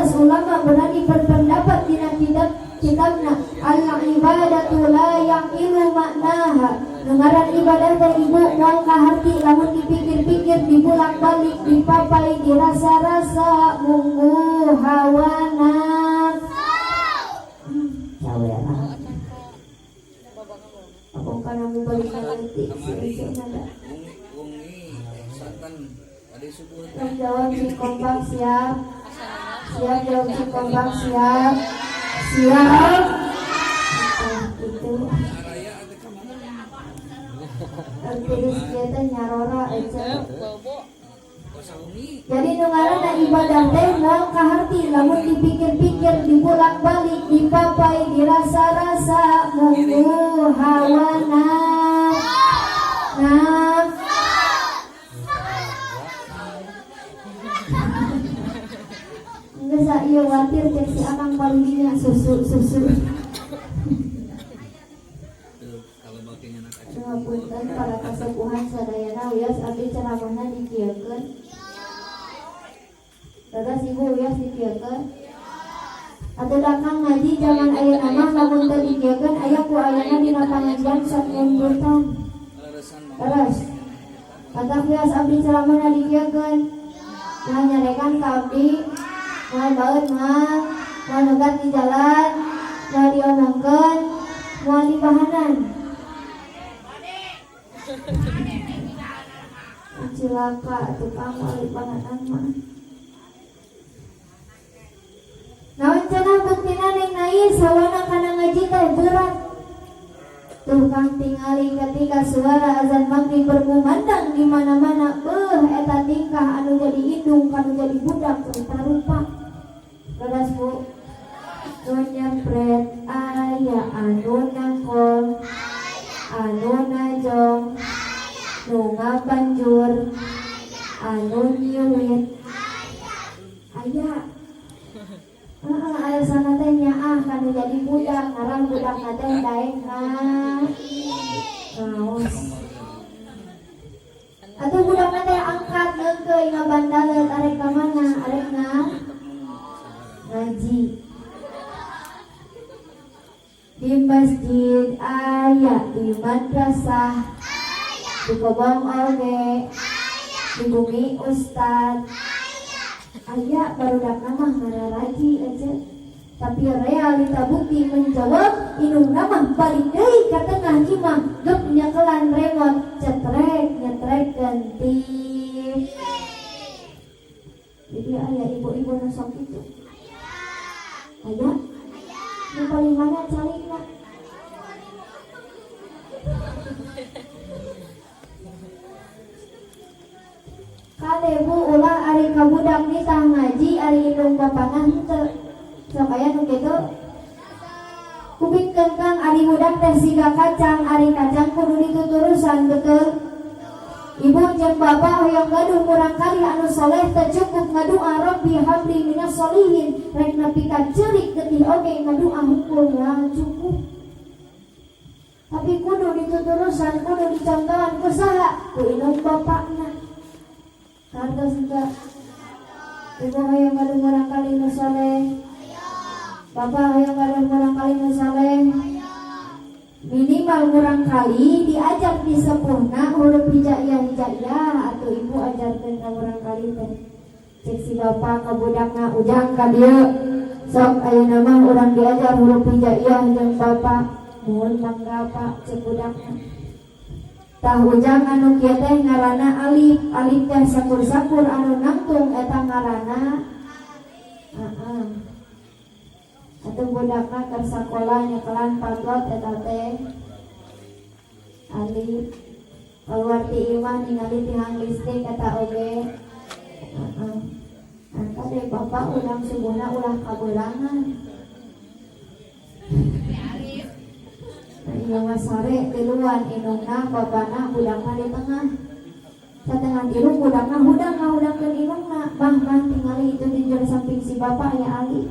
mayoritas ulama berani berpendapat dina kitabna al-ibadatu la yaqilu maknaha. Dengaran ibadah teh ibu moal kaharti lamun dipikir-pikir dibulak-balik dipapai dirasa-rasa munggu hawa nafsu. Cawean. Apa kana mu balik nanti sebenarnya. Jawab si kompak siap. Siap jawab si kompak siap. Siap. Itu. Tertulis kita nyarora aja. Jadi nungarana ibadah teh moal kaharti lamun dipikir-pikir dibulak-balik dipapai dirasa-rasa munggu hawa nafsu. Enggak sa iya watir cek si akang paling susu. Punten para kasepuhan sadayana wios abdi ceramahna dikieukeun. Dadas ibu wios dikieukeun. Atuh dakang ngaji zaman ayeuna mah lamun teu dikieukeun aya ku ayeuna dina pangajian sok nyambutan. Terus katak wios abdi ceramahna dikieukeun. Nah nyarekan ka abdi moal baeut moal negat di jalan, moal diomongkeun, moal dibahanan. Cilaka tukang wali panganan mah. Naon cenah buktina ning nai sawana kana ngaji teh berat. Tukang tingali ketika suara azan maghrib berkumandang di mana-mana, eta tingkah anu jadi indung kanu jadi budak rupa-rupa. Gadas Bu. Nyepret aya anu nangkol, anu najong, nu ngabanjur, anu nyiwit, aya. Aya sana teh nyaah kanu jadi budak, ngarang budak teh daeng ngaos. Atuh budak teh angkat neukeuy ngabandaleut arek ka mana? Arek ngaji. Di masjid aya, di madrasah, di kobong oge, di bumi ustad aya barudak namah ngararaji aja. Tapi realita bukti menjawab indung namah balik deui ka tengah imah gep nyekelan remote nyetrek ganti. Jadi aya ibu-ibu nu sok kitu aya nu paling mana carina. Kade Bu ulah ari kabudak nitah ngaji ari indung bapana henteu. Sok aya nu kitu. Kupingkeun Kang ari budak teh siga kacang, ari kacang kudu dituturusan betul. Ibu jeung bapak hoyong gaduh murang kali anu soleh teu cukup ngadua Rabbi habli minas solihin rek nepi ka ceurik getih oge ngadua hungkul moal cukup. Tapi kudu dituturusan, kudu dicontohan ku saha? Ku indung bapakna. Kartos juga ibu hoyong gaduh murang kali nu soleh, bapak hoyong gaduh murang kali nu soleh. Minimal murang kali diajak di sepuhna huruf hijaiyah atuh ibu ajarkeun ka murang kali teh. Cek si bapak ka budakna ujang ka dieu. Sok ayeuna mah urang diajar huruf hijaiyah jeung bapak. Mun mangga Pak cek budakna. Tah ujang anu kieu teh ngaranna alif, alif teh sakur-sakur anu nangtung eta ngaranna atuh budakna keur sakola nyekelan pagot eta teh alif. Keluar ti imah ningali tihang listrik eta oge. Anta deh bapak udang subuhna ulah kabelangan. Iya sore tiluan indungna bapana budakna di tengah. Satengah tilu budakna hudangkeun indungna. Bang tingali itu di jero samping si bapak ya Ali.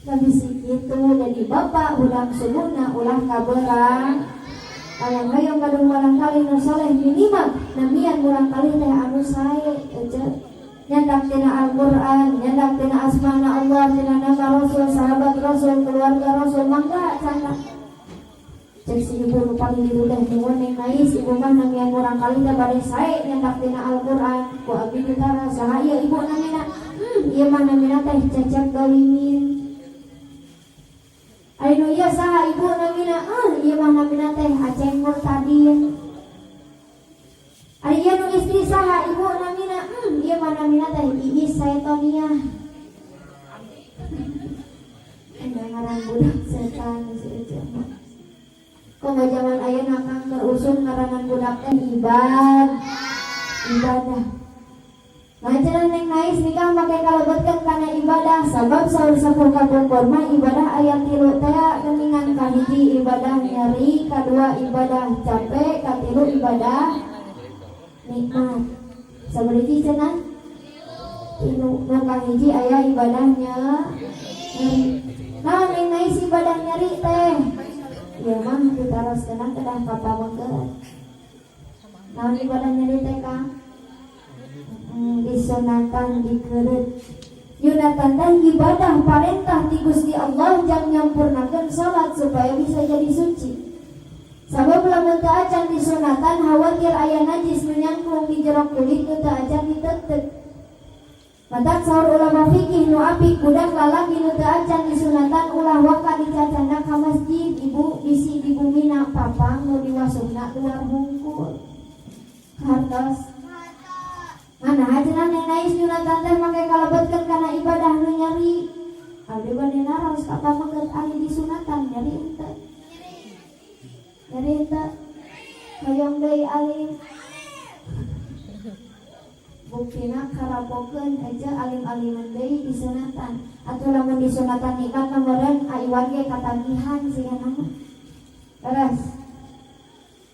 Kabisi kitu jadi bapak udang subuhna ulah kabeurang. Hayang kadung barang kali nu saleh minimal namian murang kali teh anu sae aja. nyandak tina Al-Quran, nyandak tina asmana Allah, tina nama Rasul, sahabat Rasul, keluarga Rasul, mangga canda. Cek si ibu nu paling diludah nyuwun Neng Nais, ibu mah namian murang kali dah bade sae nyandak tina Al-Quran, ku abdi ditara saha ieu ibu namina. Ieu mah namina teh Cecep Dolimin. Anu ieu saha ibu namina? Ieu mah namina teh Aceng Murtadin. Ari ieu nu istri saha ibu namina? Ieu mah namina teh Iis Saetonia. Ngaran budak setan si Ece. Komo zaman ayeuna Kang terusun ngaranan budak teh ibadah. Ngajaran Neng Nais nikah make kalebetkeun kana ibadah sabab saur sapuh kapungkur mah ibadah aya 3 teh geuningan kahiji ibadah nyeri, kadua ibadah capek, katilu ibadah nikmat. Sabaraha cenah? Nu kahiji aya ibadahnya nyeri. Nah Neng Nais ibadah nyeri teh. Ieu mah ditaroskeun kedah papamekeun. Naon ibadah nyeri teh Kang? Disunatan dikeureup. Yunatan dan ibadah parentah ti Gusti Allah jang nyampurnakeun salat supaya bisa jadi suci. Sabab lamun teu acan disunatan khawatir aya najis nu nyangklung di jero kulit teu acan diteuteuk. Matak saur ulama fikih nu apik budak lalaki nu teu acan disunatan ulah waka dicacanda ka masjid, ibu bisi di bumina papang nu diwasuna luar hungkul. Hartos mana hajiran Neng Nais nyunatan teh make kalebetkeun kana ibadah nu nyeri. Abdi bade naraos ka pamageut ari disunatan nyeri henteu. Nyeri henteu. Hoyong deui alim. Buktina karapokeun aja alim-aliman deui disunatan. Atuh lamun disunatan nikah meureun aiwan ge katagihan siga nama. Beres.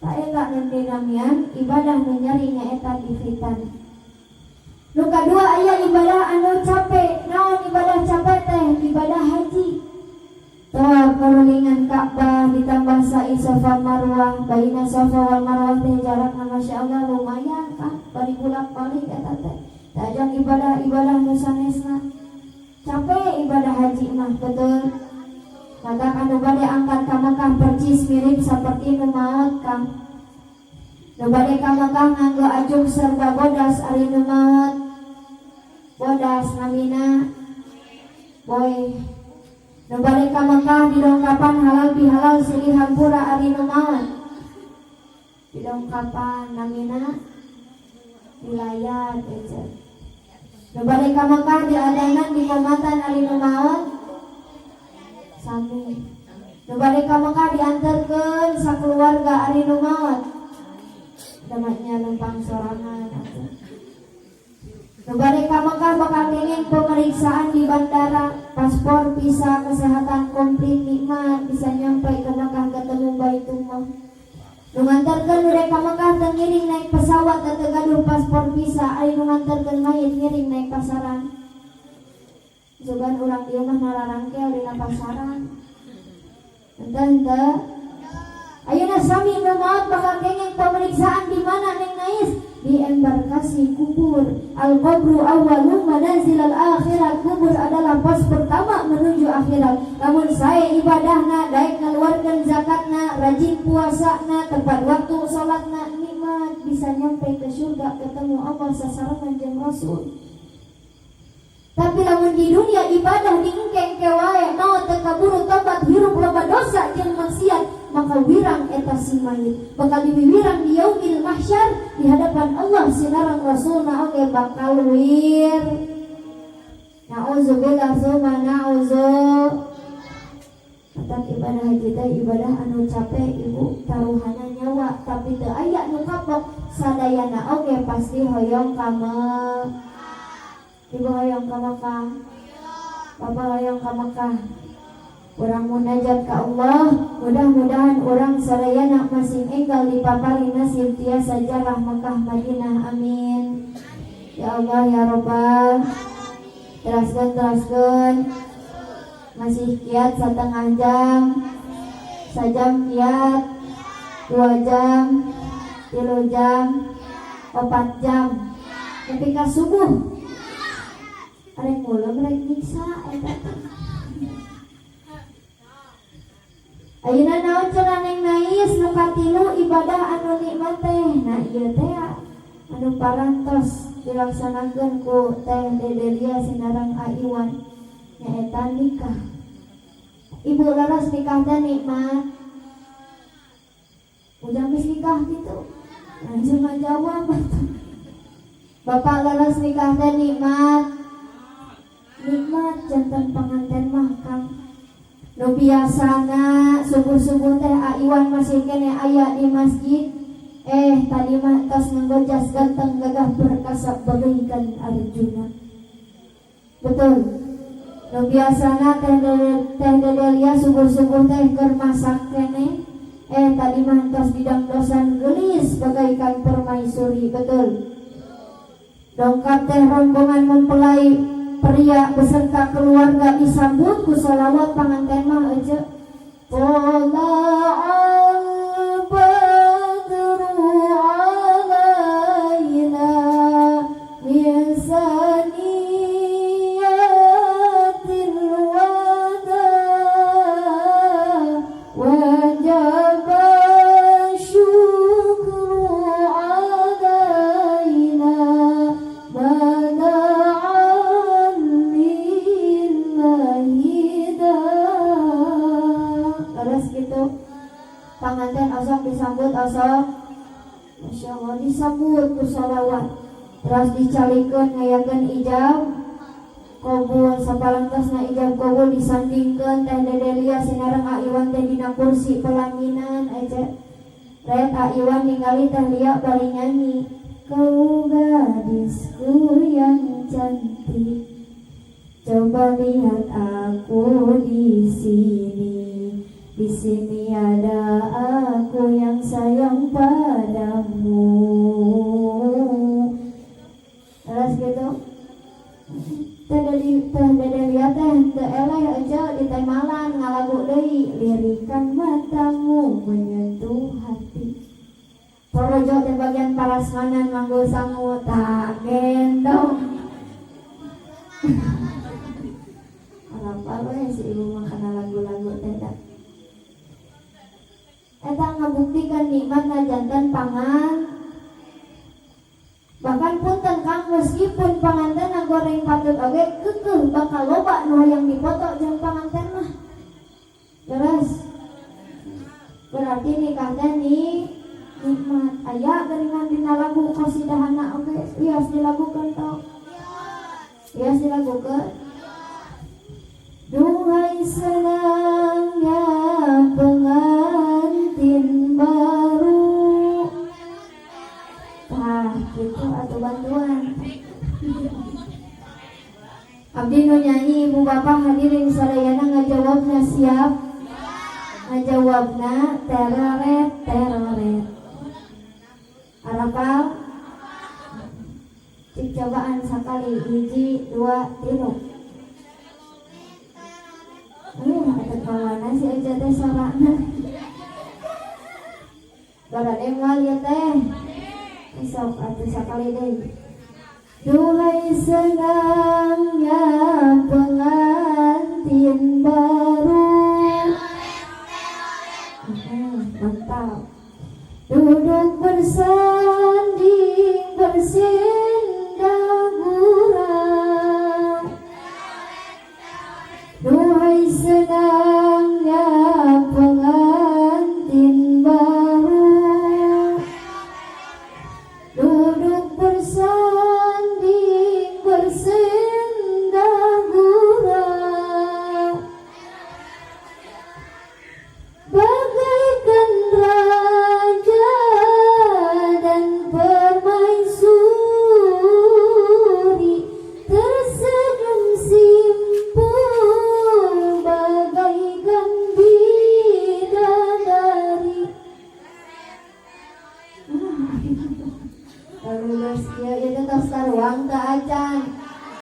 Ta eta ngendengamian ibadah nu nyeri nyaeta difitan. Nu kadua aya ibadah anu capek. Naon ibadah capek teh? Ibadah haji. Tawaf ngurulingan Ka'bah ditambah sa'i Safa Marwah. Baina Safa wal Marwah teh jarakna masyaallah lumayan kan. Bari bolak-balik eta teh. Tajang ibadah nu sanesna. Capek ibadah haji mah betul. Maka anu bade angkat ka Mekah percis mirip saperti nu maot Kang. Nu bade ka Mekah nganggo ajung serba bodas ari nu maot. Bodas namina boy. Nu bade ka Mekah didongkapan halal bihalal silih hampura ari nu maot. Didongkapan namina wilayah ecer. Nu bade ka Mekah diadanan di kamatan ari nu maot sami. Nu bade ka Mekah dianterkeun sakeluarga ari nu maot. Damatnya numpang sorangan atuh. Nu bade ka Mekah bakal kenging pemeriksaan di bandara, paspor, visa, kesehatan komplit nikmat, bisa nyampe ke Mekah ketemu Baitullah. Nu nganterkeun urang ka Mekah teu ngiring naik pesawat teu gaduh paspor visa, ari nu nganterkeun mayit ngiring naik pasaran. Coban urang ieu mah nararangkel dina pasaran. Henteu. Ayeuna sami nu maot bakal kenging pemeriksaan di mana Neng Nais? Di embarkasi kubur. Al-qabru awwalu manazil al-akhirat. Kubur adalah pos pertama menuju akhirat. Namun saya ibadahna, daek ngaluarkeun zakatna, rajin puasana, tepat waktu salatna, nikmat bisa nyampe ke surga ketemu Allah sasarangan jeung Rasul. Tapi lamun di dunia ibadah diengkeng ke wae, naon teu kaburu tobat hirup loba dosa jeung maksiat, maka wirang eta si mayit bakal diwiwirang di yaumil mahsyar di hadapan Allah sinarang Rasulna oge bakal wir. Nauzubillah summa nauzu. Kata ibadah haji teh ibadah anu capek ibu, taruhana nyawa tapi teu aya nu kapok sadayana oge pasti hoyong ka Ibu hoyong ka Mekah. Bapak hoyong ka Mekah. Urang munajat ka Allah, mudah-mudahan urang sadayana masing enggal dipapari nasib tiasa jarah Mekah Madinah, amin. Ya Allah ya Rabbal. Teraskeun. Masih kiat setengah jam, sajam kiat, 2 jam, 3 jam, 4 jam. Ketika subuh arek muleum rek nyiksa eta. Ayeuna naon cenah Neng Nais nu katilu ibadah anu nikmat teh. Nah ieu teh anu parantos dilaksanakeun ku Teh Dedelia Sinarang Aiwan nyaeta nikah. Ibu laras nikah teh nikmat. Ujang geus nikah gitu. Langsung ngajawab. Bapak laras nikah teh nikmat. Nikmat janten panganten mah Kang. Nu biasana subuh-subuh teh Aiwan masih kene aya di masjid. Tadi mah tos nggojas ganteng gagah perkasa bagaikan Arjuna. Betul. Nu biasana Teh Dedelia subuh-subuh teh keur masak kene. Tadi mah tos didangdosan geulis bagaikan permaisuri. Betul. Dongkap teh rombongan mempelai pria beserta keluarga disambut ku shalawat panganten mah aja. Tala'al badru alaina min saniyatil wada wajaba syukru alaina bada'an lillahi da. Terus gitu panganten asok disambut asok Masya Allah disambut ku sholawat. Terus dicalikeun ngayakeun ijab kabul. Sapalengtosna ijab kabul disandingkeun Teh Dedelia Sinarang Aiwan teh dina kursi pelaminan aja. Ret Aiwan ningali Teh Lia bari nyanyi. Kau gadisku yang cantik, coba lihat aku di sini. Di sini ada aku yang sayang padamu. Terus gitu. Teh Dedelia teh teu eleh aja di temalan ngalagu deui lirikan matamu menyentuh hati. Porojo teh bagian parasmanan nganggo sangu tak gendong. Apa we si ibu mah kana lagu-lagu teh da. Eta ngabuktikan nikmatna janten pangan. Bahkan punten Kang meskipun panganten goreng patut oge keukeuh bakal loba nu hayang dipoto jeung panganten mah. Terus berarti nikah teh nikmat. Aya geuningan dina lagu qasidahana oge wios dilagukeun tau. Wios dilagukeun. Duhai senangnya pengantin baru. Tah gitu atuh bantuan. Abdi nu nyanyi ibu bapak hadirin sadayana ngajawabna siap. Ngajawabna tereret tereret. Arapal. Cik cobaan sakali 1 2 3. Ada kawana si aja teh sorana. Barade moal ya teh. Esok atuh sakali deui. Duhai senangnya pengantin baru. Mantap. Duduk bersanding bersih